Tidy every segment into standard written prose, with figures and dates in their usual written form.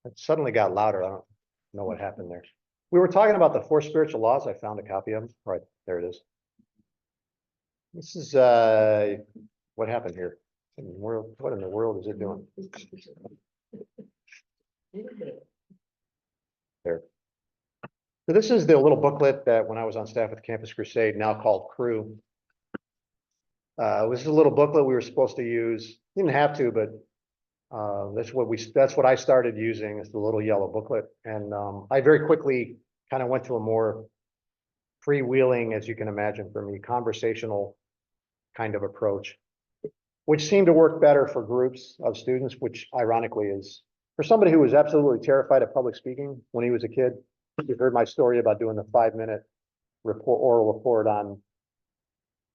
It suddenly got louder. I don't know what happened there. We were talking about the four spiritual laws. I found a copy of them. Right, there it is. This is what happened here. What in the world is it doing? There. So this is the little booklet that when I was on staff with Campus Crusade, now called Cru. It was a little booklet we were supposed to use. Didn't have to, but that's what I started using, is the little yellow booklet. And I very quickly kind of went to a more freewheeling, as you can imagine for me, conversational kind of approach, which seemed to work better for groups of students, which ironically is for somebody who was absolutely terrified of public speaking when he was a kid. You've heard my story about doing the 5-minute oral report on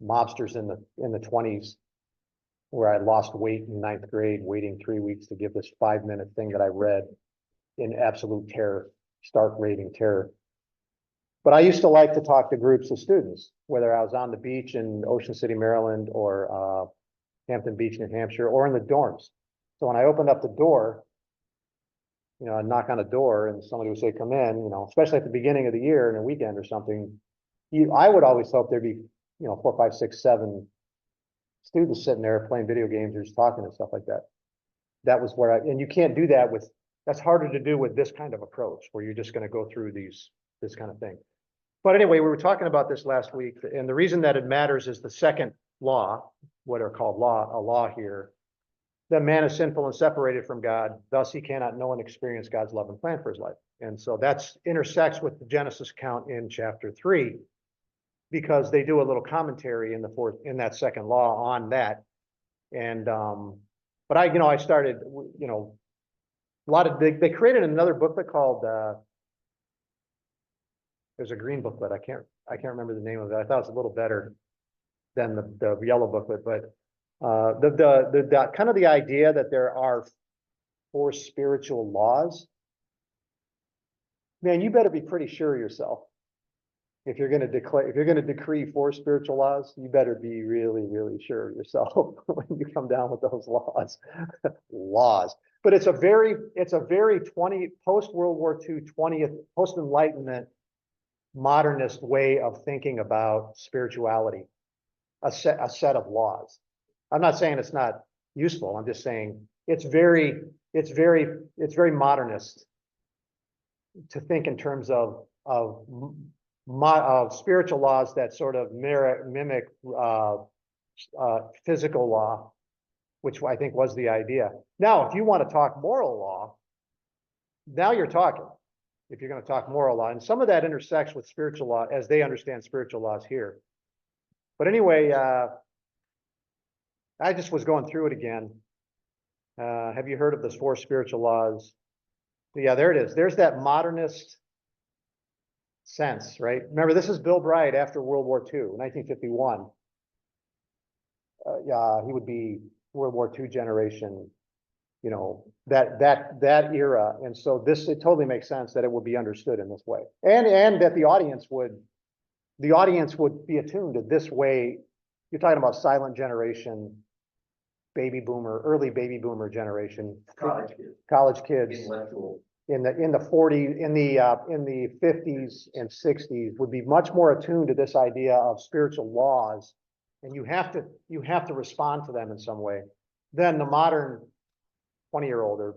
mobsters in the 20s, where I lost weight in 9th grade, waiting 3 weeks to give this 5-minute thing that I read in absolute terror, stark raving terror. But I used to like to talk to groups of students, whether I was on the beach in Ocean City, Maryland, or Hampton Beach, New Hampshire, or in the dorms. So when I opened up the door, I'd knock on a door and somebody would say, come in, especially at the beginning of the year and a weekend or something. I would always hope there'd be, 4, 5, 6, 7 students sitting there playing video games or just talking and stuff like that. That was where and you can't do that that's harder to do with this kind of approach where you're just going to go through this kind of thing. But anyway, we were talking about this last week, and the reason that it matters is the second law, what are called a law here, that man is sinful and separated from God, thus he cannot know and experience God's love and plan for his life. And so that's intersects with the Genesis account in chapter 3, because they do a little commentary in that second law on that. And but I started, they created another booklet called there's a green booklet. I can't remember the name of it. I thought it was a little better than the yellow booklet, but the kind of the idea that there are 4 spiritual laws, man, you better be pretty sure of yourself. If you're going to decree 4 spiritual laws, you better be really, really sure of yourself when you come down with those laws. But it's a very post World War II, 20th post Enlightenment modernist way of thinking about spirituality, a set of laws. I'm not saying it's not useful. I'm just saying it's very modernist to think in terms of spiritual laws that sort of mimic physical law, which I think was the idea. Now, if you want to talk moral law, now you're talking. If you're going to talk moral law, and some of that intersects with spiritual law as they understand spiritual laws here. But anyway, I just was going through it again. Have you heard of those 4 spiritual laws? Yeah, there it is. There's that modernist sense, right? Remember, this is Bill Bright after World War II, 1951. Yeah, he would be World War II generation, that era. And so it totally makes sense that it would be understood in this way. And that the audience would be attuned to this way. You're talking about silent generation, early baby boomer generation, college kids, intellectual. In the 50s and 60s would be much more attuned to this idea of spiritual laws, and you have to respond to them in some way than the modern 20-year-old or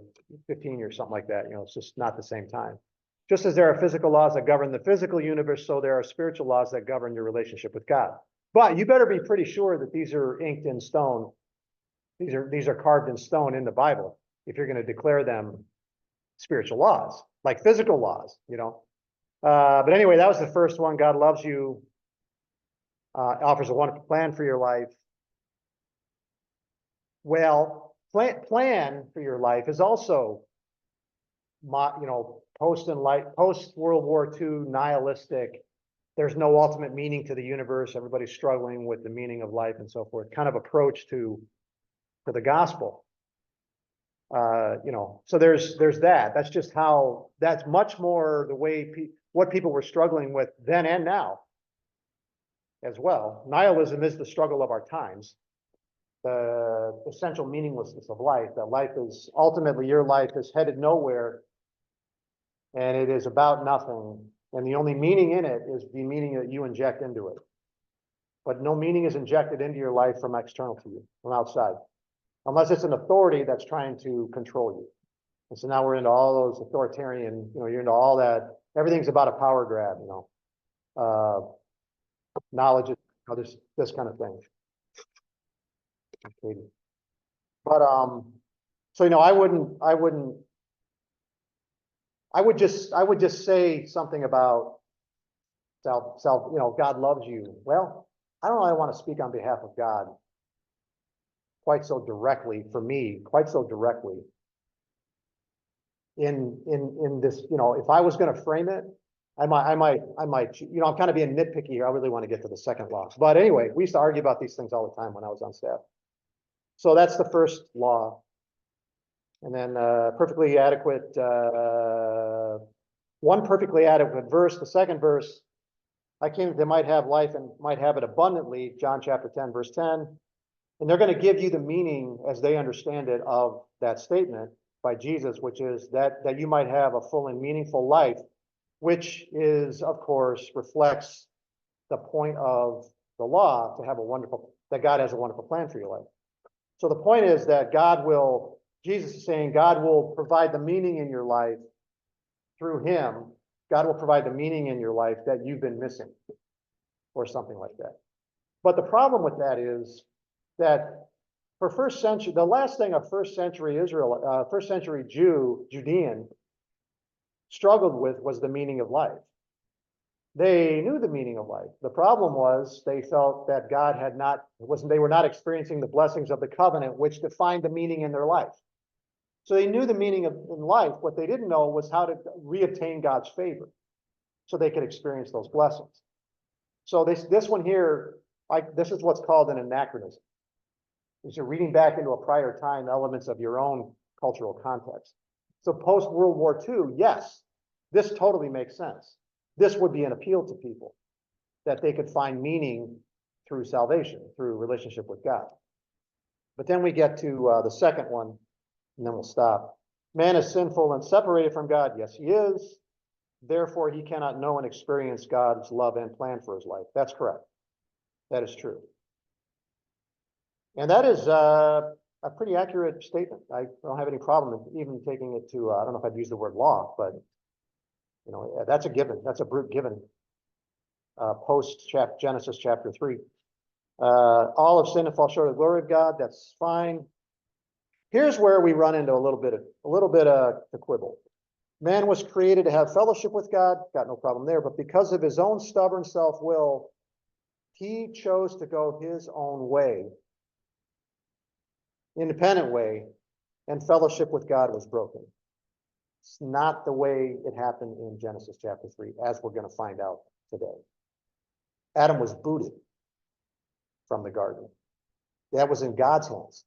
15 or something like that. It's just not the same time. Just as there are physical laws that govern the physical universe, so there are spiritual laws that govern your relationship with God. But you better be pretty sure that these are inked in stone. These are carved in stone in the Bible if you're going to declare them spiritual laws, like physical laws, But anyway, that was the first one. God loves you, offers a wonderful plan for your life. Well, plan for your life is also, post World War II nihilistic. There's no ultimate meaning to the universe. Everybody's struggling with the meaning of life and so forth. Kind of approach to the gospel. So there's that. That's just that's much more the way what people were struggling with then and now as well. Nihilism is the struggle of our times. The essential meaninglessness of life, that life is ultimately, your life is headed nowhere and it is about nothing. And the only meaning in it is the meaning that you inject into it. But no meaning is injected into your life from external to you, from outside, unless it's an authority that's trying to control you. And so now we're into all those authoritarian, you're into all that. Everything's about a power grab, knowledge, this kind of thing. Okay. But so I would just say something about self, God loves you. Well, I don't know, I want to speak on behalf of God quite so directly for me, quite so directly. In this, if I was going to frame it, I might, I'm kind of being nitpicky here. I really want to get to the second law. But anyway, we used to argue about these things all the time when I was on staff. So that's the first law. And then perfectly adequate, one perfectly adequate verse. The second verse, I came that they might have life and might have it abundantly, John chapter 10, verse 10. And they're going to give you the meaning as they understand it of that statement by Jesus, which is that you might have a full and meaningful life, which is, of course, reflects the point of the law to have that God has a wonderful plan for your life. So the point is that Jesus is saying God will provide the meaning in your life through him. God will provide the meaning in your life that you've been missing or something like that. But the problem with that is that for first century, the last thing a first century Judean struggled with was the meaning of life. They knew the meaning of life. The problem was they felt that God they were not experiencing the blessings of the covenant, which defined the meaning in their life. So they knew the meaning in life. What they didn't know was how to reobtain God's favor so they could experience those blessings. So this one here, this is what's called an anachronism. Is you're reading back into a prior time elements of your own cultural context. So post World War II, yes, this totally makes sense. This would be an appeal to people that they could find meaning through salvation, through relationship with God. But then we get to the second one, and then we'll stop. Man is sinful and separated from God. Yes, he is. Therefore, he cannot know and experience God's love and plan for his life. That's correct. That is true. And that is a pretty accurate statement. I don't have any problem even taking it to, I don't know if I'd use the word law, but that's a given. That's a brute given. Post Genesis chapter 3. All have sinned and fall short of the glory of God. That's fine. Here's where we run into a little bit of the quibble. Man was created to have fellowship with God. Got no problem there. But because of his own stubborn self-will, he chose to go his own way, independent way, and fellowship with God was broken. It's not the way it happened in Genesis chapter 3, as we're going to find out today. Adam was booted from the garden. That was in God's hands.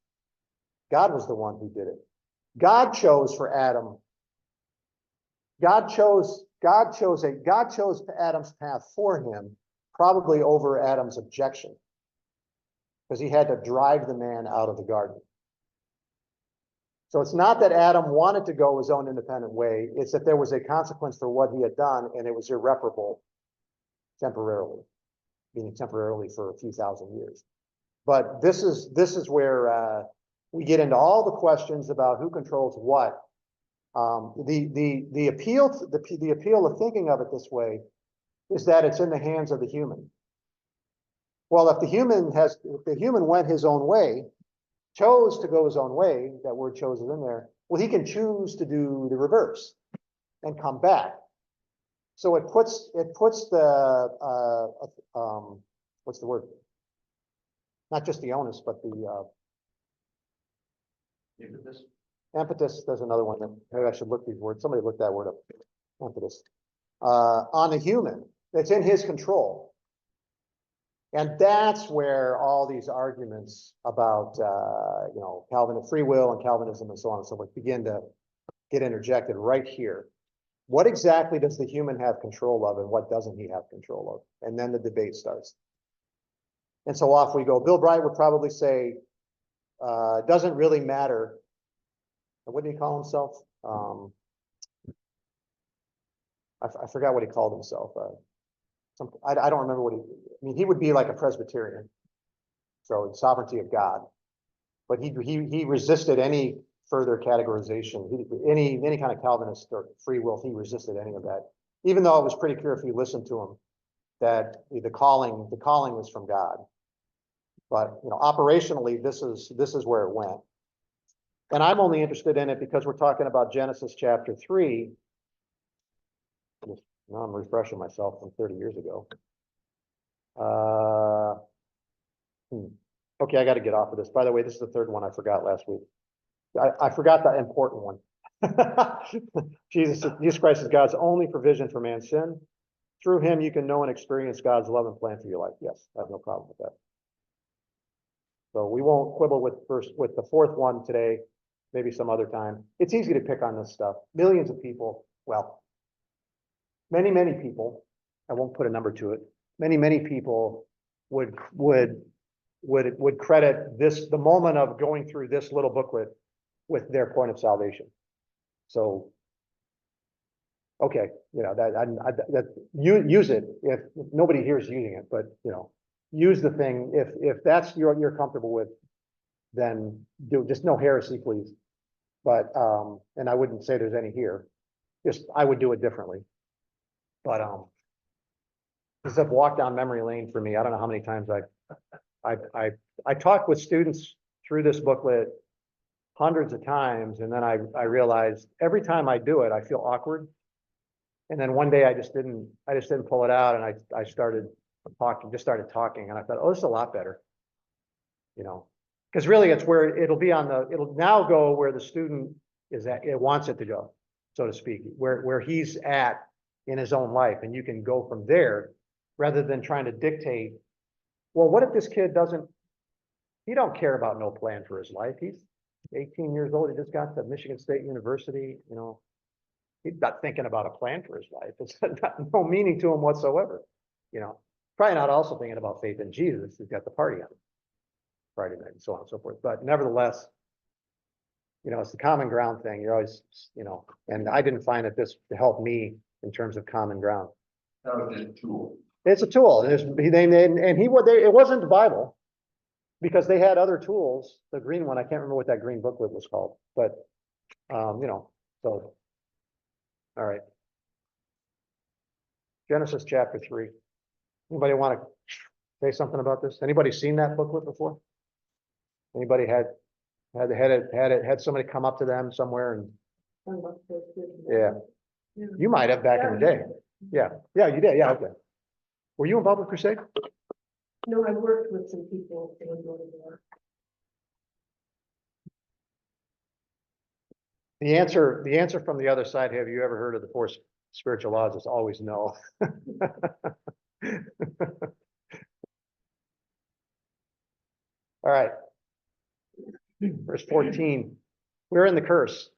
God was the one who did it. God chose for Adam. God chose Adam's path for him, probably over Adam's objection, because he had to drive the man out of the garden. So it's not that Adam wanted to go his own independent way. It's that there was a consequence for what he had done, and it was irreparable temporarily, meaning temporarily for a few thousand years. But this is where we get into all the questions about who controls what. The appeal of thinking of it this way is that it's in the hands of the human. Well, if the human went his own way, chose to go his own way, that word chose is in there, well, he can choose to do the reverse and come back. So it puts the what's the word? Not just the onus, but the impetus. There's another one that maybe I should look these words. Somebody look that word up. Impetus. On the human. It's in his control. And that's where all these arguments about Calvinist free will and Calvinism and so on and so forth begin to get interjected right here. What exactly does the human have control of, and what doesn't he have control of? And then the debate starts. And so off we go. Bill Bright would probably say, it doesn't really matter. What did he call himself? I forgot what he called himself. I don't remember what I mean, he would be like a Presbyterian. So sovereignty of God. But he resisted any further categorization, any kind of Calvinist or free will, he resisted any of that. Even though it was pretty clear if you listened to him that the calling was from God. But operationally, this is where it went. And I'm only interested in it because we're talking about Genesis chapter 3. Now I'm refreshing myself from 30 years ago. Okay, I got to get off of this. By the way, this is the third one I forgot last week. I forgot the important one. Jesus Christ is God's only provision for man's sin. Through him, you can know and experience God's love and plan for your life. Yes, I have no problem with that. So we won't quibble with the fourth one today, maybe some other time. It's easy to pick on this stuff. Millions of people, well, many people, I won't put a number to it. Many people would credit the moment of going through this little booklet with their point of salvation. So, okay, use it if nobody here is using it, but use the thing if that's you're comfortable with, then do just no heresy, please. But and I wouldn't say there's any here. Just I would do it differently. But this I've walked down memory lane for me. I don't know how many times I talked with students through this booklet hundreds of times, and then I realized every time I do it, I feel awkward. And then one day I just didn't pull it out, and I started talking, and I thought, oh, this is a lot better. Because really it's where it'll now go where the student is at, it wants it to go, so to speak, where he's at in his own life, and you can go from there rather than trying to dictate, well, what if this kid he don't care about no plan for his life. He's 18 years old. He just got to Michigan State University. He's not thinking about a plan for his life. It's no meaning to him whatsoever. Probably not also thinking about faith in Jesus. He's got the party on Friday night and so on and so forth. But nevertheless, it's the common ground thing. You're always, and I didn't find that this helped me in terms of common ground. That was just a tool. It's a tool. It wasn't the Bible, because they had other tools. The green one, I can't remember what that green booklet was called, but so all right. Genesis chapter 3. Anybody want to say something about this? Anybody seen that booklet before? Anybody had somebody come up to them somewhere and yeah. You might have back in the day. Yeah, you did. Yeah, okay. Were you involved with Crusade? No, I worked with some people in Baltimore. The answer from the other side, have you ever heard of the 4 spiritual laws? Is always no. All right. Verse 14. We're in the curse.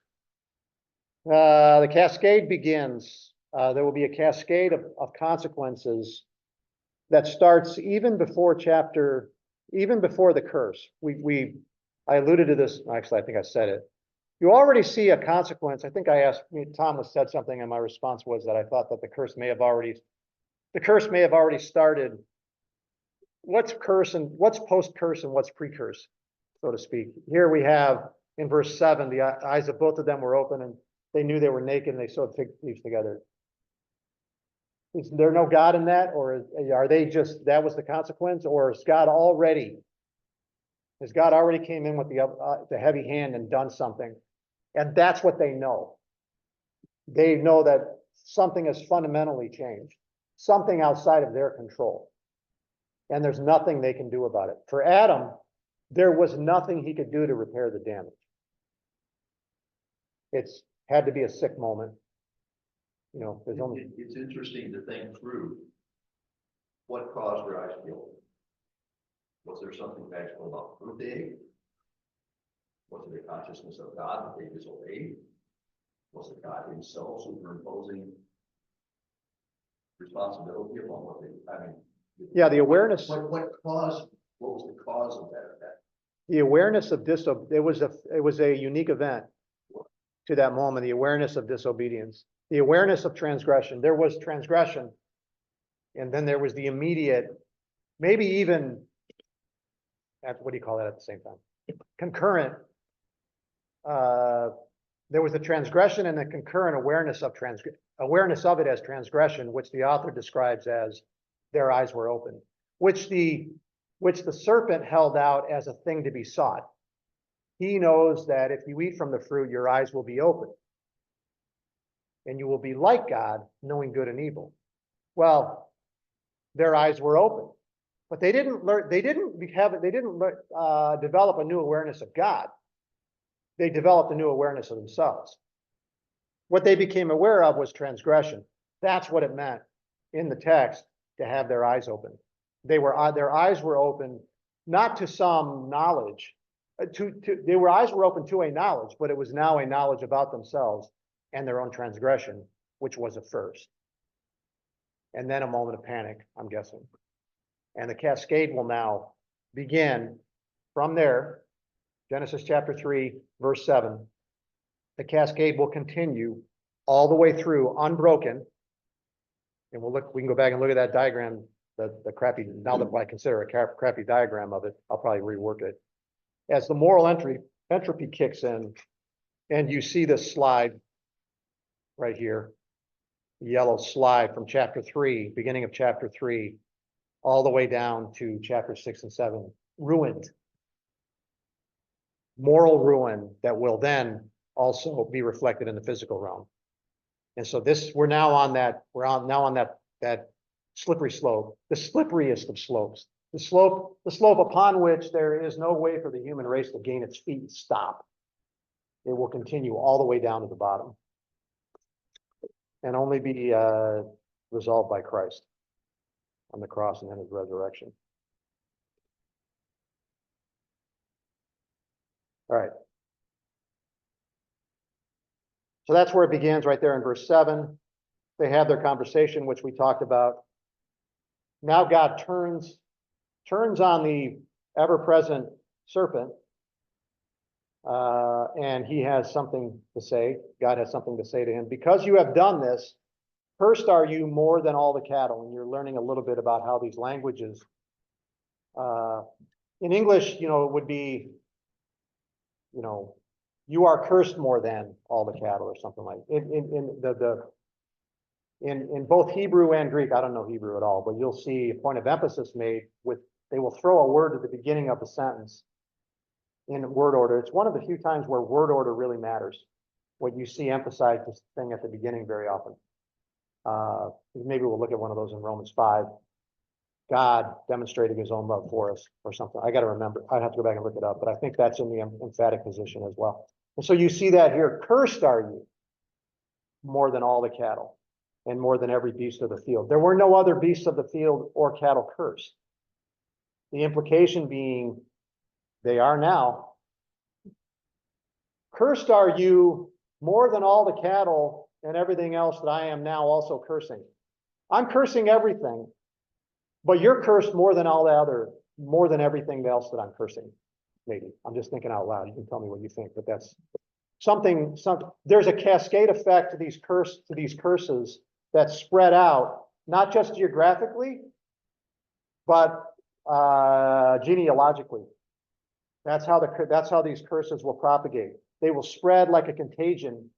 The cascade begins. There will be a cascade of consequences that starts even before the curse. I alluded to this. Actually, I think I said it. You already see a consequence. I think Tom said something, and my response was that I thought that the curse may have already started. What's curse and what's post-curse and what's pre-curse, so to speak. Here we have in verse 7, the eyes of both of them were open, and they knew they were naked, and they sewed fig leaves together. Is there no God in that, or are they just, that was the consequence, or has God already came in with the heavy hand and done something? And that's what they know. They know that something has fundamentally changed, something outside of their control. And there's nothing they can do about it. For Adam, there was nothing he could do to repair the damage. It's had to be a sick moment. It's interesting to think through what caused their eyes to be open. Was there something magical about the day? Was it a consciousness of God that they disobeyed? Was it God himself superimposing responsibility upon what they, yeah, the awareness. What was the cause of that event? The awareness of it was a unique event to that moment, the awareness of disobedience. the awareness of transgression. There was transgression. And then there was the immediate, maybe even, what do you call that at the same time? Concurrent. There was the transgression and the concurrent awareness of it as transgression, which the author describes as their eyes were open, which the serpent held out as a thing to be sought. He knows that if you eat from the fruit, your eyes will be open. And you will be like God, knowing good and evil. Well, their eyes were open, but they didn't learn. They didn't develop a new awareness of God. They developed a new awareness of themselves. What they became aware of was transgression. That's what it meant in the text to have their eyes open. Their eyes were open, not to some knowledge. Eyes were open to a knowledge, but it was now a knowledge about themselves and their own transgression, which was at first. And then a moment of panic, I'm guessing. And the cascade will now begin from there, Genesis chapter 3, verse 7. The cascade will continue all the way through, unbroken. And we can go back and look at that diagram, the crappy, now that I consider a crappy diagram of it, I'll probably rework it. As the moral entropy kicks in, and you see this slide right here, the yellow slide from chapter 3, beginning of chapter 3, all the way down to chapter 6 and 7, ruined. Moral ruin that will then also be reflected in the physical realm. And so we're now on that slippery slope, the slipperiest of slopes, the slope upon which there is no way for the human race to gain its feet and stop. It will continue all the way down to the bottom and only be resolved by Christ on the cross and then his resurrection. All right. So that's where it begins, right there in verse 7. They have their conversation, which we talked about. Now God turns on the ever-present serpent, and he has something to say. God has something to say to him. Because you have done this, cursed are you more than all the cattle. And you're learning a little bit about how these languages, in English, it would be, you are cursed more than all the cattle, or something like in both Hebrew and Greek. I don't know Hebrew at all, but you'll see a point of emphasis made they will throw a word at the beginning of a sentence in word order. It's one of the few times where word order really matters. What you see emphasized this thing at the beginning very often. Maybe we'll look at one of those in Romans 5. God demonstrating his own love for us or something. I got to remember. I'd have to go back and look it up, but I think that's in the emphatic position as well. And so you see that here. Cursed are you more than all the cattle and more than every beast of the field. There were no other beasts of the field or cattle cursed. The implication being they are now. Cursed are you more than all the cattle and everything else that I am now also cursing. I'm cursing everything, but you're cursed more than everything else that I'm cursing. Maybe I'm just thinking out loud. You can tell me what you think, but that's something. There's a cascade effect to these curses that spread out, not just geographically, but genealogically. That's how these curses will propagate. They will spread like a contagion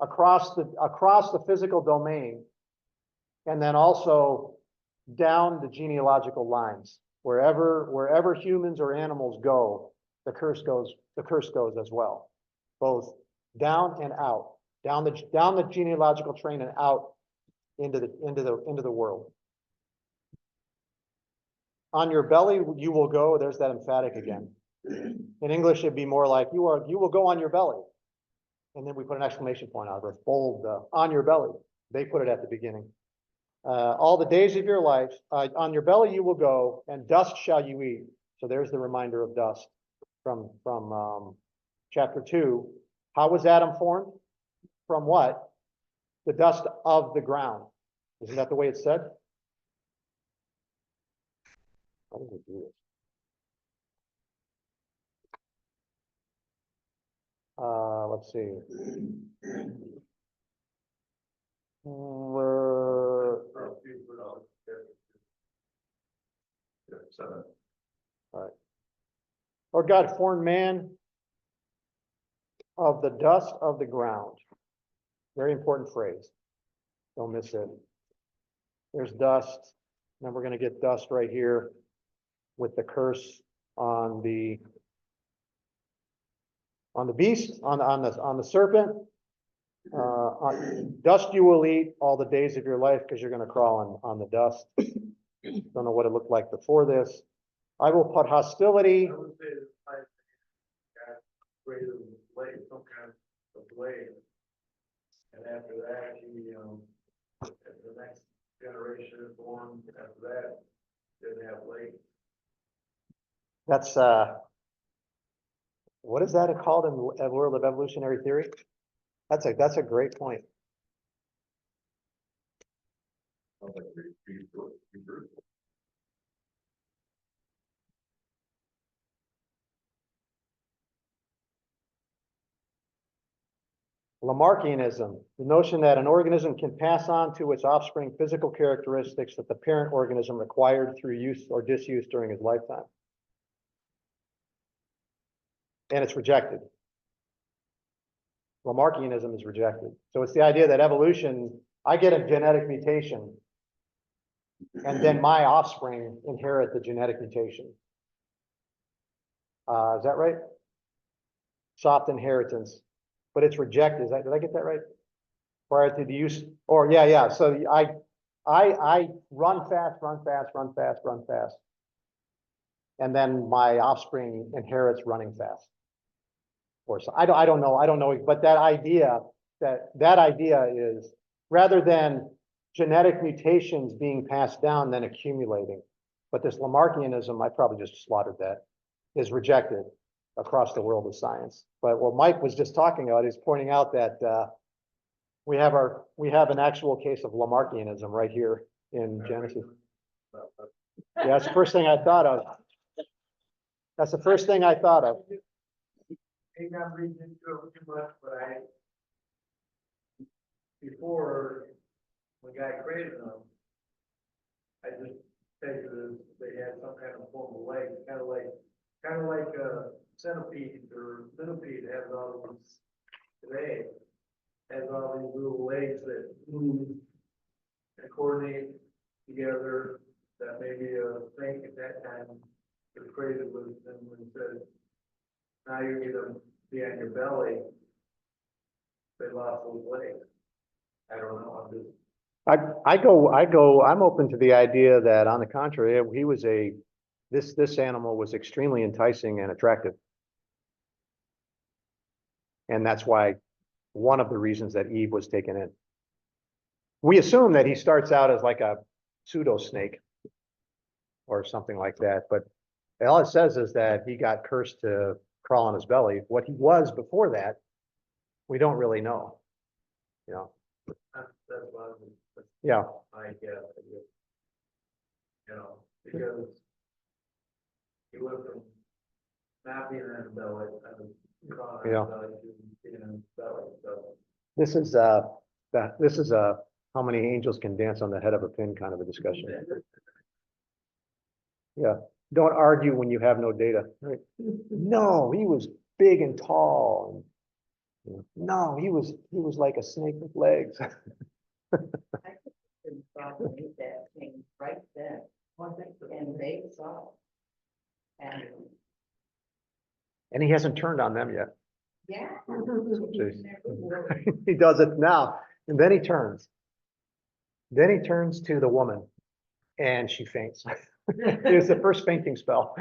across the physical domain, and then also down the genealogical lines. Wherever humans or animals go, the curse goes as well, both down and out, down the genealogical train and out into the world. On your belly you will go. There's that emphatic again. In English, it'd be more like you will go on your belly, and then we put an exclamation point out of it. Bold, on your belly. They put it at the beginning. All the days of your life, on your belly you will go, and dust shall you eat. So there's the reminder of dust from chapter 2. How was Adam formed? From what? The dust of the ground. Isn't that the way it's said? How does it do this? Let's see. Yeah, 7. Or God formed man of the dust of the ground. Very important phrase. Don't miss it. There's dust. Then we're going to get dust right here with the curse on the beast, on the serpent. Dust you will eat all the days of your life because you're going to crawl on the dust. Don't know what it looked like before this. I will put hostility. I would say that I got created a blade, some kind of blade. And after that, the next generation is born, after that, didn't have blade. That's what is that called in the world of evolutionary theory? That's a great point. Sounds like Hebrew. Lamarckianism, the notion that an organism can pass on to its offspring physical characteristics that the parent organism acquired through use or disuse during his lifetime. And it's rejected. Lamarckianism is rejected. So it's the idea that evolution, I get a genetic mutation, and then my offspring inherit the genetic mutation. Is that right? Soft inheritance. But it's rejected. Did I get that right? Prior to the use, or yeah. So I run fast. And then my offspring inherits running fast. Or so I don't know, but that idea is rather than genetic mutations being passed down, then accumulating. But this Lamarckianism, I probably just slaughtered that, is rejected across the world of science. But what Mike was just talking about is pointing out that we have an actual case of Lamarckianism right here in Genesis. Yeah, that's the first thing I thought of. That's the first thing I thought of. Maybe I'm reading into it too much, but before when God created them, I just figured that they had some kind of form of leg, kind of like a centipede or millipede has all these today, has all these little legs that move and coordinate together. That maybe a snake at that time was created with them when it said, now you're gonna be on your belly. They lost those legs. I don't know. I'm open to the idea that on the contrary, this animal was extremely enticing and attractive. And that's why one of the reasons that Eve was taken in. We assume that he starts out as like a pseudo snake or something like that, but all it says is that he got cursed to crawl on his belly. What he was before that, we don't really know. You know. That's why Yeah. I guess. Because he went from not being in the belly, Yeah. to being in the belly. So This is how many angels can dance on the head of a pin kind of a discussion. Yeah. Don't argue when you have no data. Right? No, he was big and tall. And, no, he was like a snake with legs. I could probably that thing right then, and they saw. And he hasn't turned on them yet. Yeah. Jeez. He does it now. And then he turns. Then he turns to the woman and she faints. It's the first fainting spell.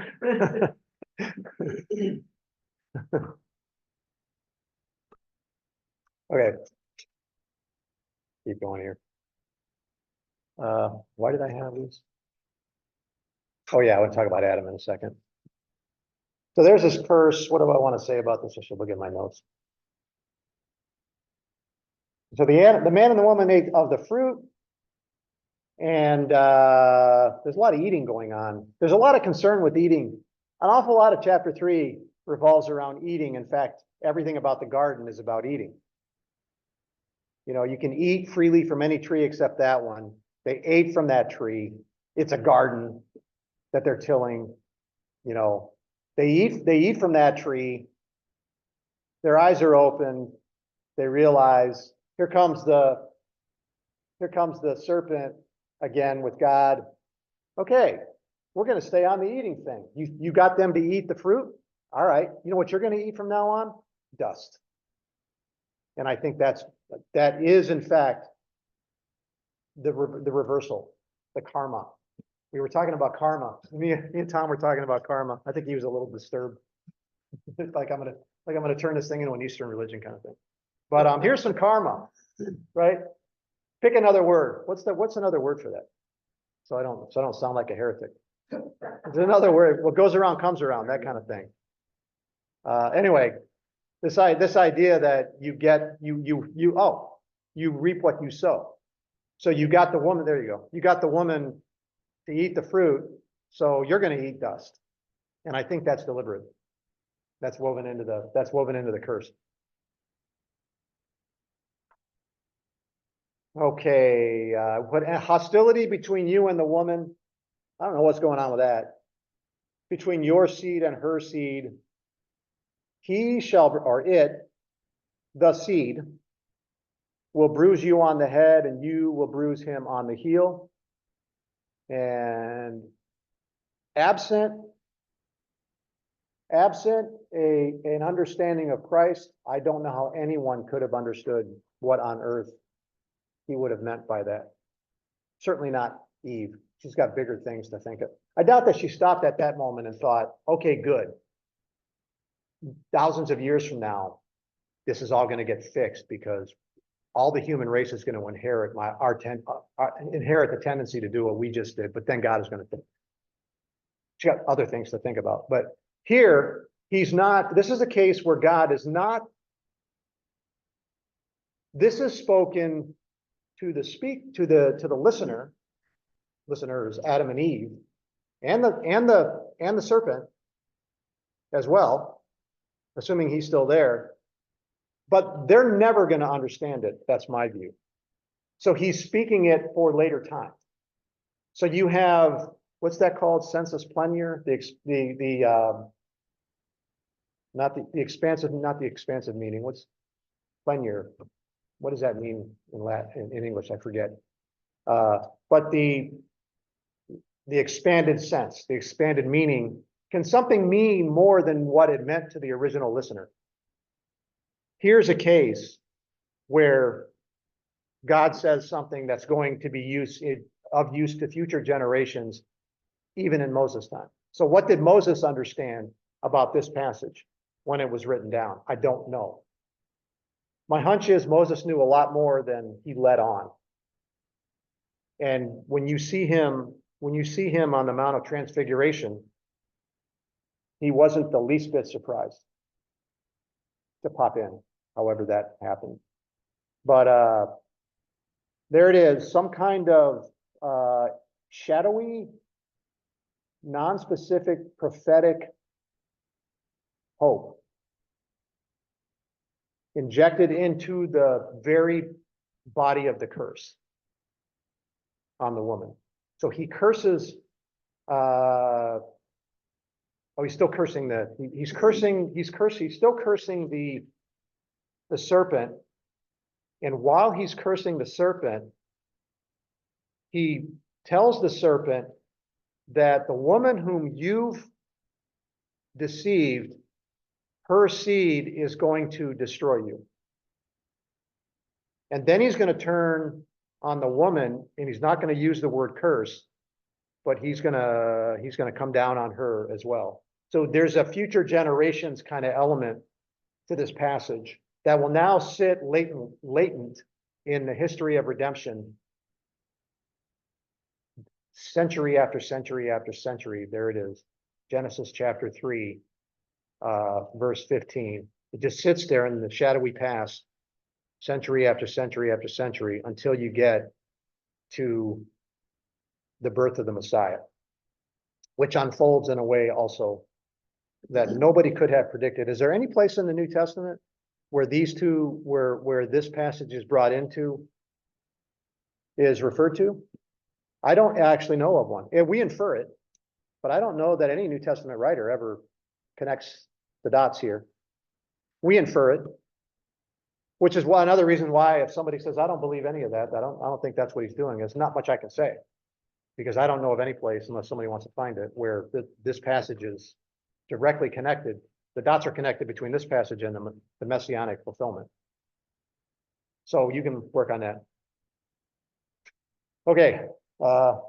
Okay. Keep going here. Why did I have these? Oh yeah, I want to talk about Adam in a second. So there's this curse. What do I want to say about this? I should look at my notes. So the man and the woman ate of the fruit, and there's a lot of eating going on. There's a lot of concern with eating. An awful lot of chapter 3 revolves around eating. In fact, everything about the garden is about eating. You know, you can eat freely from any tree except that one. They ate from that tree. It's a garden that they're tilling, you know. They eat from that tree. Their eyes are open. They realize, here comes the serpent again with God. Okay, we're gonna stay on the eating thing. You got them to eat the fruit? All right, you know what you're gonna eat from now on? Dust. And I think that is in fact the reversal, the karma. We were talking about karma. Me and Tom were talking about karma. I think he was a little disturbed. Like I'm gonna turn this thing into an Eastern religion kind of thing. But here's some karma, right? Pick another word. What's another word for that? So I don't sound like a heretic. There's another word. What goes around comes around, that kind of thing. Anyway, this idea that you reap what you sow. So you got the woman, there you go. You got the woman to eat the fruit, so you're going to eat dust. And I think that's deliberate. That's woven into the curse. Okay, hostility between you and the woman. I don't know what's going on with that. Between your seed and her seed, he shall, or it, the seed, will bruise you on the head, and you will bruise him on the heel. And absent an understanding of Christ, I don't know how anyone could have understood what on earth he would have meant by that. Certainly not Eve. She's got bigger things to think of. I doubt that she stopped at that moment and thought, okay, good. Thousands of years from now, this is all going to get fixed because all the human race is going to inherit inherit the tendency to do what we just did, but then God is going to. She got other things to think about. But here, he's not, this is a case where God is not, this is spoken to the listeners, Adam and Eve, and the serpent as well, assuming he's still there, but they're never going to understand it. That's my view. So he's speaking it for later time. So you have, what's that called? Sensus plenior, not the expansive meaning. What's plenior? What does that mean in Latin, in English? I forget. But the expanded sense, the expanded meaning, can something mean more than what it meant to the original listener? Here's a case where God says something that's going to be of use to future generations, even in Moses' time. So what did Moses understand about this passage when it was written down? I don't know. My hunch is Moses knew a lot more than he let on. And when you see him on the Mount of Transfiguration, he wasn't the least bit surprised to pop in, however that happened. But there it is, some kind of shadowy, non-specific, prophetic hope injected into the very body of the curse on the woman. So he curses, he's still cursing he's still cursing the serpent. And while he's cursing the serpent, he tells the serpent that the woman whom you've deceived, her seed is going to destroy you. And then he's going to turn on the woman, and he's not going to use the word curse, but he's going to come down on her as well. So there's a future generations kind of element to this passage that will now sit latent in the history of redemption, century after century after century. There it is, Genesis chapter 3, verse 15. It just sits there in the shadowy past, century after century after century, until you get to the birth of the Messiah, which unfolds in a way also that nobody could have predicted. Is there any place in the New Testament where these two, where this passage is brought into is referred to? I don't actually know of one. And we infer it, but I don't know that any New Testament writer ever connects the dots here. We infer it, which is why another reason why if somebody says, I don't believe any of that, I don't think that's what he's doing. There's not much I can say. Because I don't know of any place, unless somebody wants to find it, where this passage is directly connected. The dots are connected between this passage and the messianic fulfillment. So you can work on that. Okay. Now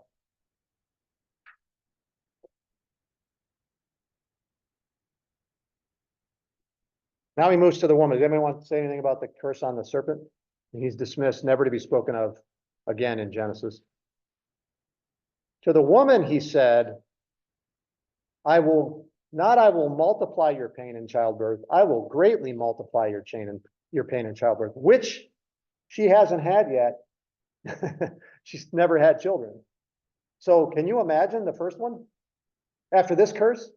he moves to the woman. Does anybody want to say anything about the curse on the serpent? He's dismissed, never to be spoken of again in Genesis. To the woman, he said, I will multiply your pain in childbirth. I will greatly multiply your pain in childbirth, which she hasn't had yet. She's never had children. So can you imagine the first one? After this curse,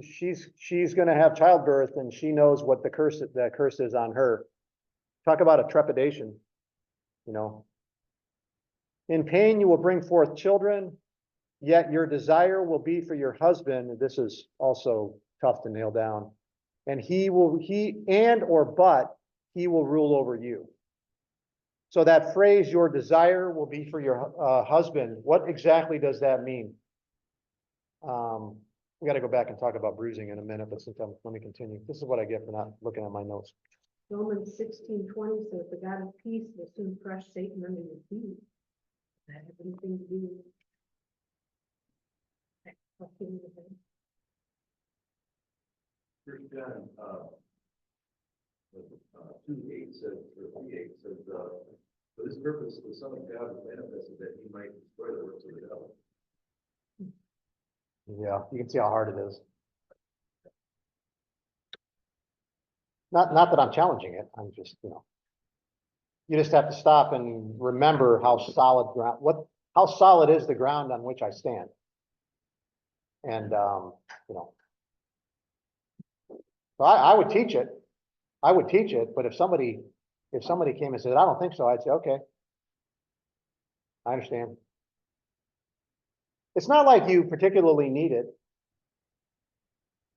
she's going to have childbirth, and she knows what the curse is on her. Talk about a trepidation, you know. In pain you will bring forth children, yet your desire will be for your husband. This is also tough to nail down. And he will rule over you. So that phrase, your desire will be for your husband, what exactly does that mean? We got to go back and talk about bruising in a minute, but let me continue. This is what I get for not looking at my notes. Romans 16:20 says, the God of peace will soon crush Satan under your feet. Does that have anything to do with that? First John, 2:8 says, or 3:8 says, for this purpose, the Son of God was manifested that he might destroy the works of the devil. Yeah, you can see how hard it is. Not that I'm challenging it. I'm just, you just have to stop and remember how solid how solid is the ground on which I stand. And, so I would teach it. I would teach it, but if somebody came and said, I don't think so, I'd say, okay. I understand. It's not like you particularly need it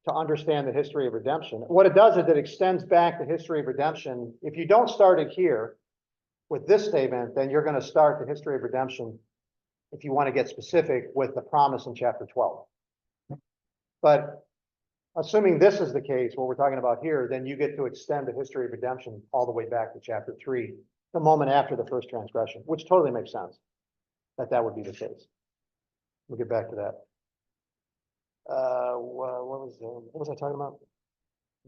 to understand the history of redemption. What it does is it extends back the history of redemption. If you don't start it here with this statement, then you're going to start the history of redemption, if you want to get specific, with the promise in chapter 12. But assuming this is the case, what we're talking about here, then you get to extend the history of redemption all the way back to chapter 3, the moment after the first transgression, which totally makes sense that would be the case. We'll get back to that. What was I talking about?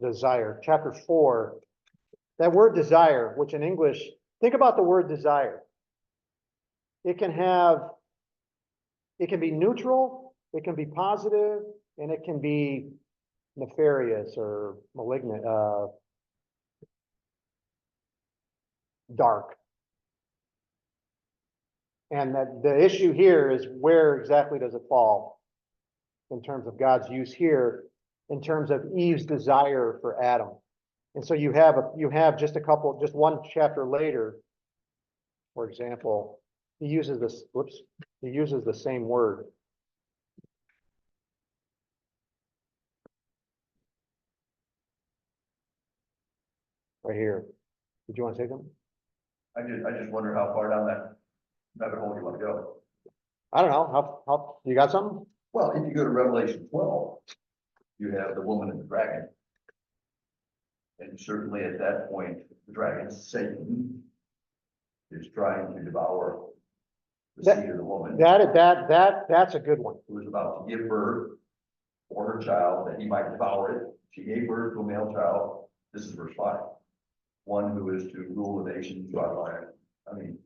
Desire. Chapter 4. That word desire, which in English, think about the word desire. It can be neutral, it can be positive, and it can be nefarious or malignant, dark. And that the issue here is where exactly does it fall in terms of God's use here, in terms of Eve's desire for Adam. And so you have just one chapter later, for example, he uses the same word. Right here. Did you want to say something? I just wonder how far down that rabbit hole you want to go. I don't know. How you got something? Well, if you go to Revelation 12, you have the woman and the dragon. And certainly at that point, the dragon, Satan, is trying to devour the seed of the woman. That's a good one. Who was about to give birth for her child, that he might devour it. She gave birth to a male child. This is verse 5. One who is to rule the nations by fire. I mean,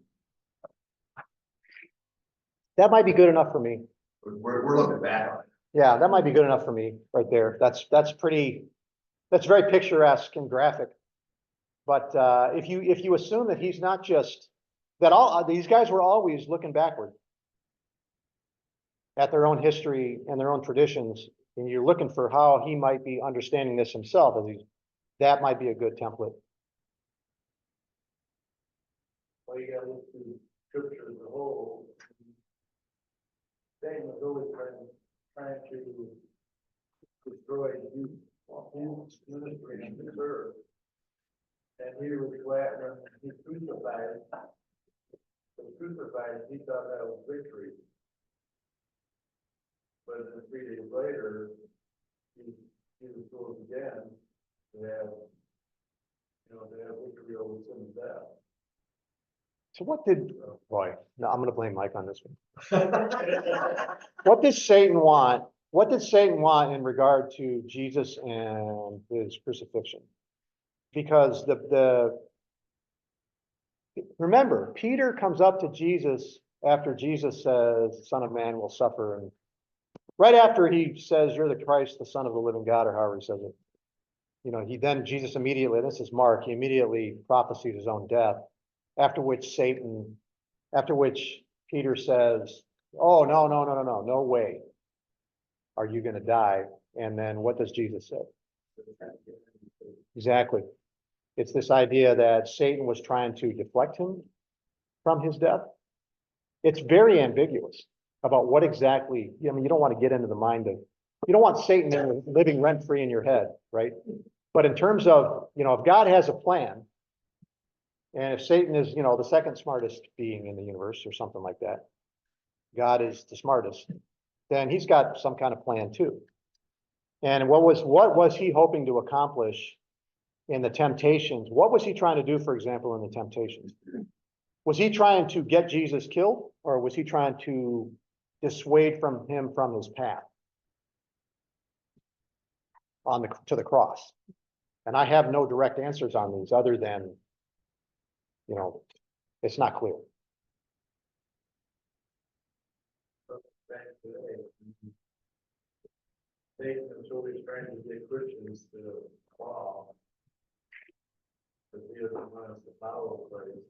That might be good enough for me. we're looking back on it. Yeah, that might be good enough for me right there. That's very picturesque and graphic. But if you assume that he's not just that, all these guys were always looking backward at their own history and their own traditions, and you're looking for how he might be understanding this himself as he's that might be a good template. Well, you gotta look through scripture as a whole. Satan was always trying to destroy his ministry and his earth. And he was glad when he crucified, he thought that was victory. But then 3 days later, he was told again to have, to have victory over sin and death. So boy, no, I'm gonna blame Mike on this one. What did Satan want? What did Satan want in regard to Jesus and his crucifixion? Because remember, Peter comes up to Jesus after Jesus says, Son of Man will suffer. And right after he says, you're the Christ, the Son of the living God, or however he says it. Jesus immediately, this is Mark, he immediately prophesies his own death. After which Peter says, oh, no way are you going to die. And then what does Jesus say? Exactly. It's this idea that Satan was trying to deflect him from his death. It's very ambiguous about what exactly, you don't want to get into the mind of, you don't want Satan living rent-free in your head, right? But in terms of, if God has a plan, and if Satan is, the second smartest being in the universe or something like that, God is the smartest, then he's got some kind of plan too. And what was he hoping to accomplish in the temptations? What was he trying to do, for example, in the temptations? Was he trying to get Jesus killed, or was he trying to dissuade him from his path to the cross? And I have no direct answers on these other than, it's not clear. Back today, Satan is always trying to get Christians to fall. But he doesn't want us to follow Christ.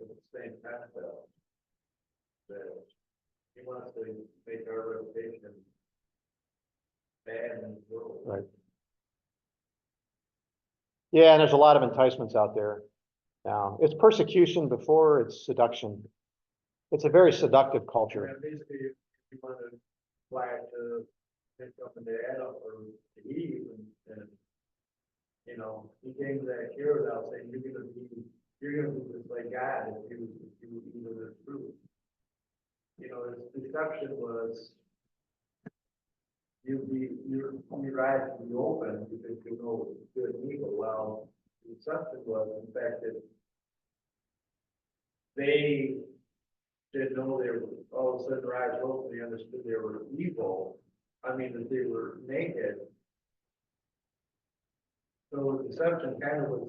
It's the same concept that he wants to make our reputation bad in the world. Right. Yeah, and there's a lot of enticements out there. It's persecution before it's seduction. It's a very seductive culture. And basically, if you want to fly to pick up into Adam or to Eve, and he came to that cure without saying you're gonna be just like God if you eat of this fruit. His deception was your eyes will be open because you know good and evil. Well, the deception was in fact that they didn't know they were, all of a sudden their eyes were open, they understood they were evil. I mean, that they were naked. So deception was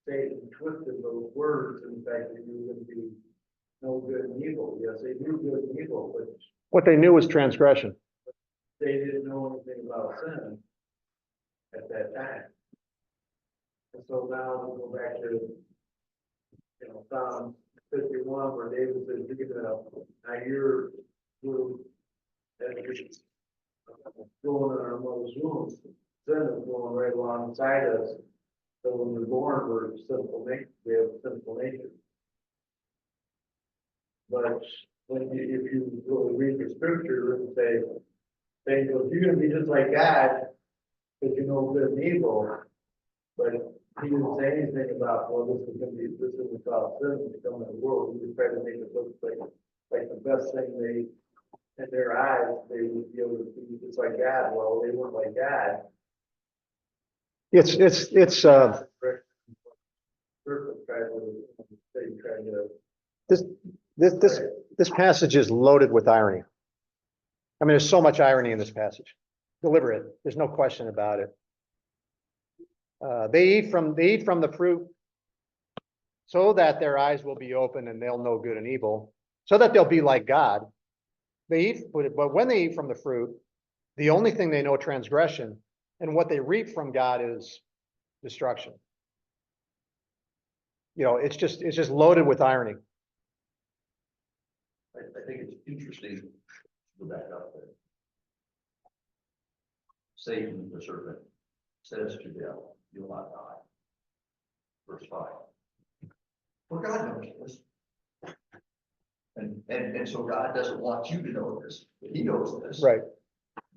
Satan twisted those words in the fact that you were going to be no good and evil. Yes, they knew good and evil, but What they knew was transgression. they didn't know anything about sin at that time. And so now we go back to, Psalm 51, where David says, you're going in our mother's womb. Sin is going right alongside us. So when we're born, we're sinful nature. We have sinful nature. But if you really read the scripture and say, you're going to be just like God, because you know good and evil. But he didn't say anything about, this is about sin to come in the world. He just tried to make it look like the best thing in their eyes, they would be able to be just like God. Well, they weren't like God. This passage is loaded with irony. I mean, there's so much irony in this passage. Deliberate. There's no question about it. They eat from the fruit so that their eyes will be open and they'll know good and evil, so that they'll be like God. But when they eat from the fruit, the only thing they know transgression, and what they reap from God is destruction. It's just loaded with irony. I think it's interesting to go back up there. Satan, the serpent, says to them, you'll not die. Verse 5. Well, God knows this. And so God doesn't want you to know this, but he knows this. Right.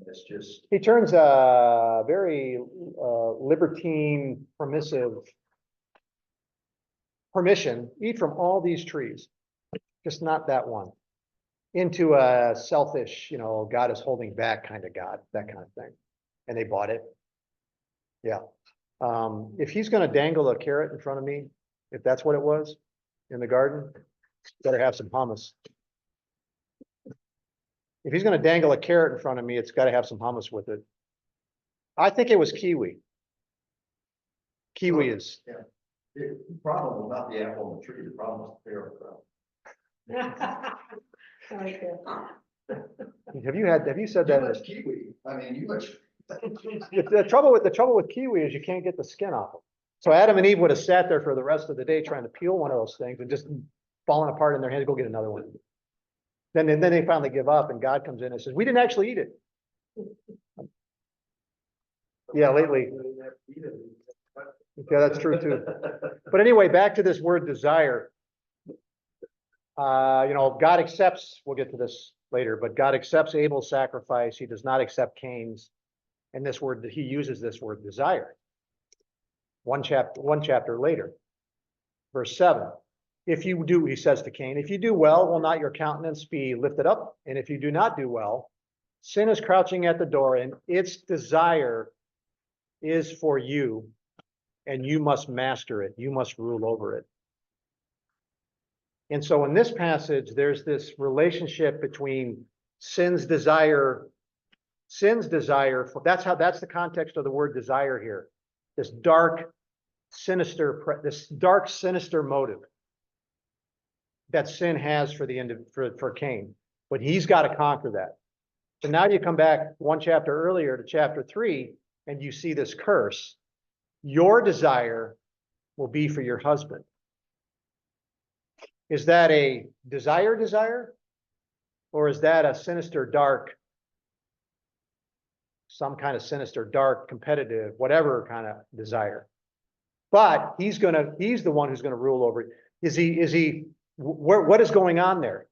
It's just, He turns very libertine, permission, eat from all these trees, just not that one, into a selfish, God is holding back kind of God, that kind of thing. And they bought it. Yeah. If he's going to dangle a carrot in front of me, if that's what it was in the garden, better have some hummus. If he's going to dangle a carrot in front of me, it's got to have some hummus with it. I think it was kiwi. Kiwi is, the problem was not the apple on the tree, the problem was the parent crop. I like that. have you said You that? much kiwi, I mean, you much. The trouble with kiwi is you can't get the skin off them. So Adam and Eve would have sat there for the rest of the day trying to peel one of those things and just falling apart in their hands, go get another one. Then they finally give up and God comes in and says, we didn't actually eat it. Yeah, lately. Yeah, that's true too. But anyway, back to this word desire. God accepts, we'll get to this later, but God accepts Abel's sacrifice. He does not accept Cain's. And this word, he uses this word desire. One chapter later, verse 7. If you do, he says to Cain, if you do well, will not your countenance be lifted up? And if you do not do well, sin is crouching at the door, and its desire is for you, and you must master it. You must rule over it. And so in this passage, there's this relationship between sin's desire for, that's the context of the word desire here. This dark, sinister motive that sin has for the end for Cain, but he's got to conquer that. So now you come back one chapter earlier to chapter 3, and you see this curse. Your desire will be for your husband. Is that a desire? Or is that a sinister, dark, some kind of sinister, dark, competitive, whatever kind of desire? But he's the one who's gonna rule over it. What is going on there?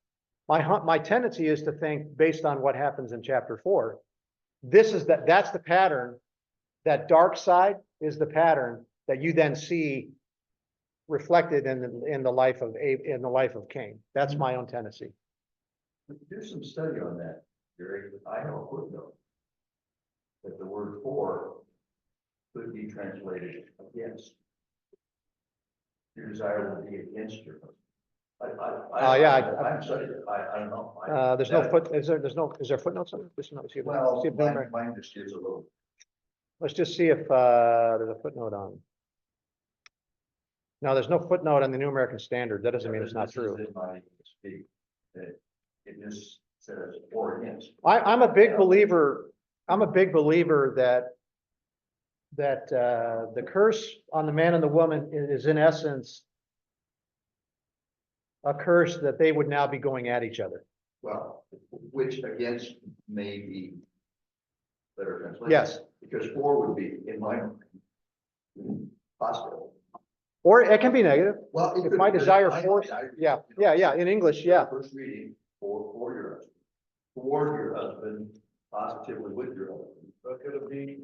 My tendency is to think, based on what happens in chapter 4, that's the pattern. That dark side is the pattern that you then see reflected in the life of Cain. That's my own tendency. Do some study on that, Gary. I have a footnote that the word for could be translated against. Your desire will be against your husband. I'm studying it. I don't know. There's no foot. Is there footnotes on it? Well, mine just gives a little. Let's just see if there's a footnote on. No, there's no footnote on the New American Standard. That doesn't mean it's not This is true. in my speak, that it just says or against. I'm a big believer. I'm a big believer that the curse on the man and the woman is in essence a curse that they would now be going at each other. Well, which against may be better translation. Yes. Because for would be, in my mind, possible. Or it can be negative. Well, it If could my be, desire I- force, I- yeah, in English, yeah. First reading, for your husband. For your husband, positively with your husband, But could it be,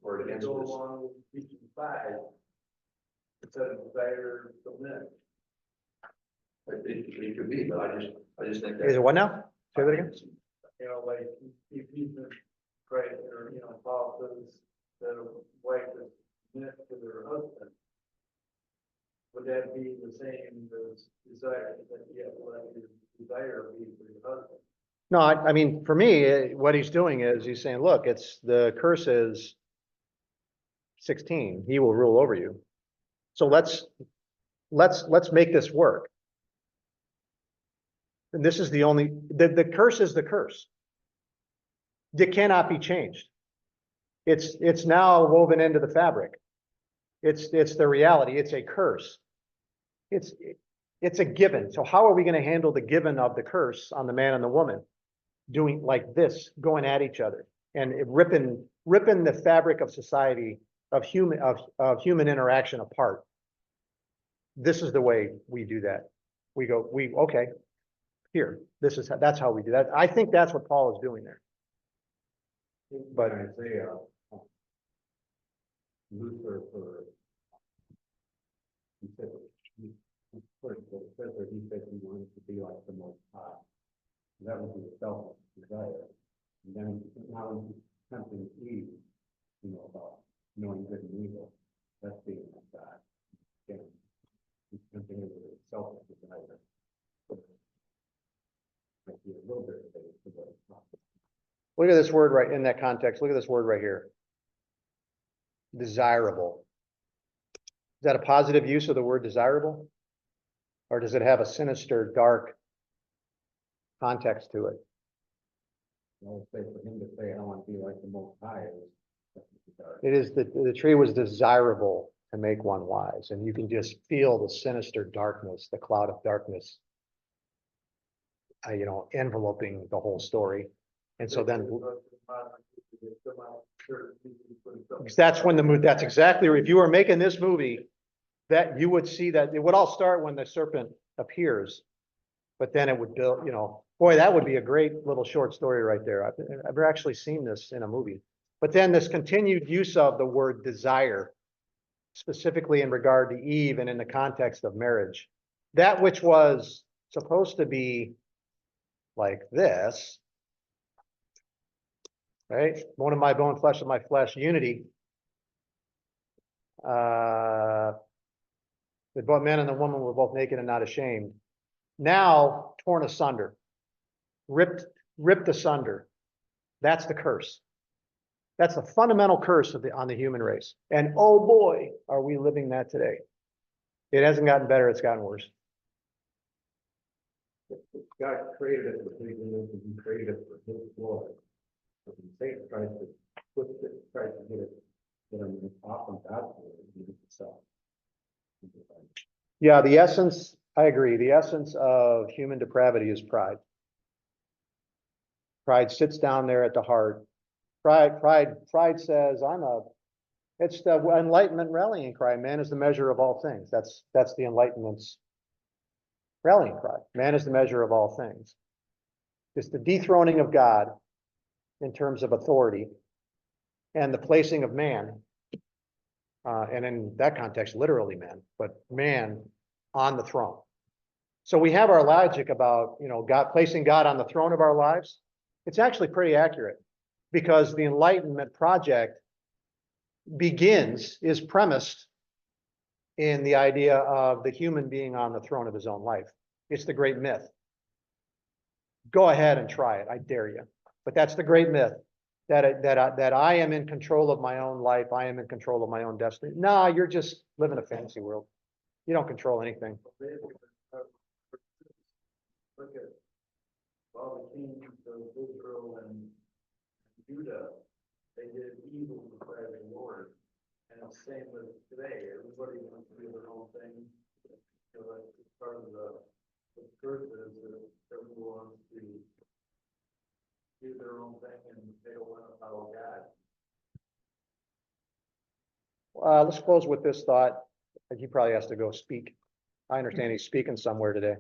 or against go this. along with each side? Instead of desire to live. It could be, but I just think that. Is it what now? Say that again. Like if he's been great, or, Paul says that a wife is knit to their husband. Would that be the same as desire, that you have to let your desire be for your husband? No, I mean, for me, what he's doing is he's saying, look, the curse is 16. He will rule over you. So let's make this work. And this is the curse is the curse. It cannot be changed. It's now woven into the fabric. It's the reality. It's a curse. It's a given. So how are we going to handle the given of the curse on the man and the woman? Doing like this, going at each other and ripping the fabric of society of human interaction apart. This is the way we do that. Okay, here, that's how we do that. I think that's what Paul is doing there. But Isaiah, Luther he said, he said he wanted to be like the Most High. That was his selfish desire. And then now he's tempting Eve, about knowing good and evil. That's being like God. Again, he's tempting her with his selfish desire. Might be a little bit of faith for what it's not. look at this word right in that context. Look at this word right here. Desirable. Is that a positive use of the word desirable? Or does it have a sinister, dark context to it? I would say for him to say, I want to be like the Most High. It is the tree was desirable to make one wise, and you can just feel the sinister darkness, the cloud of darkness, enveloping the whole story. And so then that's when that's exactly, if you were making this movie, that you would see that it would all start when the serpent appears, but then it would build, boy, that would be a great little short story right there. I've never actually seen this in a movie. But then this continued use of the word desire, specifically in regard to Eve and in the context of marriage, that which was supposed to be like this, right? Bone of my bone, flesh of my flesh, unity. The both man and the woman were both naked and not ashamed. Now torn asunder, ripped asunder. That's the curse. That's the fundamental curse on the human race. And oh boy, are we living that today. It hasn't gotten better, it's gotten worse. God created it for his image, and he created it for his glory. But when Satan tries to twist it, tries to get him off on God's glory, he gets himself. Yeah, the essence, I agree. The essence of human depravity is pride. Pride sits down there at the heart. Pride says, it's the Enlightenment rallying cry. Man is the measure of all things. That's the Enlightenment's rallying cry. Man is the measure of all things. It's the dethroning of God in terms of authority and the placing of man. And in that context, literally man, but man on the throne. So we have our logic about, God placing God on the throne of our lives. It's actually pretty accurate because the Enlightenment project is premised in the idea of the human being on the throne of his own life. It's the great myth. Go ahead and try it. I dare you. But that's the great myth. That I am in control of my own life. I am in control of my own destiny. No, you're just living a fantasy world. You don't control anything. Look at all the kings of Israel and Judah, they did evil before the Lord. And it's the same with today. Everybody wants to do their own thing. That's part of the curse is that everyone wants to do their own thing and they don't want to follow God. Let's close with this thought. He probably has to go speak. I understand he's speaking somewhere today.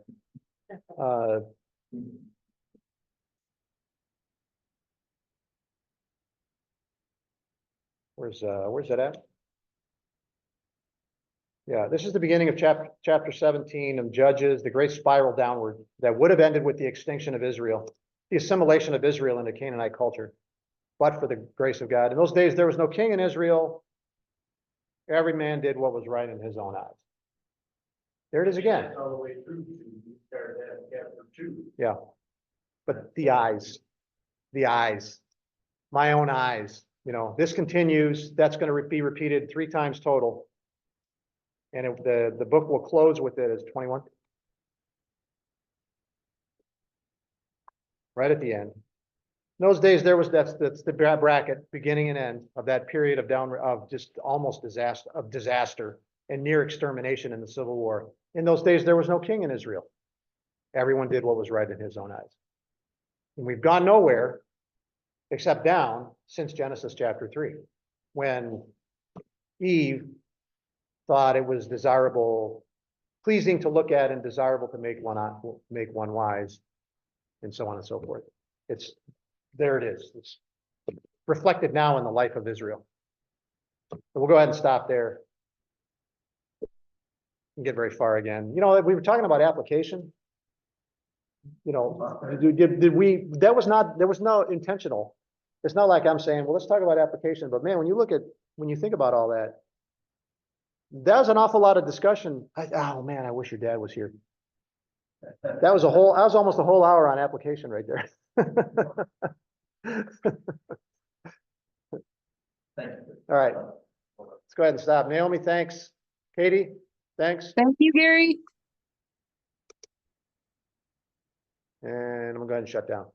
Where's that at? Yeah, this is the beginning of chapter 17 of Judges, the great spiral downward that would have ended with the extinction of Israel, the assimilation of Israel into Canaanite culture, but for the grace of God. In those days, there was no king in Israel. Every man did what was right in his own eyes. There it is again. All the way through to you started at chapter 2. Yeah. But the eyes, my own eyes, this continues. That's going to be repeated 3 times total. And the book will close with it as 21. Right at the end. In those days, that's the bracket, beginning and end of that period of just almost disaster and near extermination in the Civil War. In those days, there was no king in Israel. Everyone did what was right in his own eyes. And we've gone nowhere except down since Genesis chapter 3, when Eve thought it was desirable, pleasing to look at and desirable to make one wise, and so on and so forth. There it is. It's reflected now in the life of Israel. So we'll go ahead and stop there. And get very far again. You know, we were talking about application. You know, did we, there was no intentional. It's not like I'm saying, well, let's talk about application, but man, when you think about all that, that was an awful lot of discussion. Oh man, I wish your dad was here. That was almost a whole hour on application right there. Thank you. All right, let's go ahead and stop. Naomi, thanks. Katie, thanks. Thank you, Gary. And I'm going to go ahead and shut down.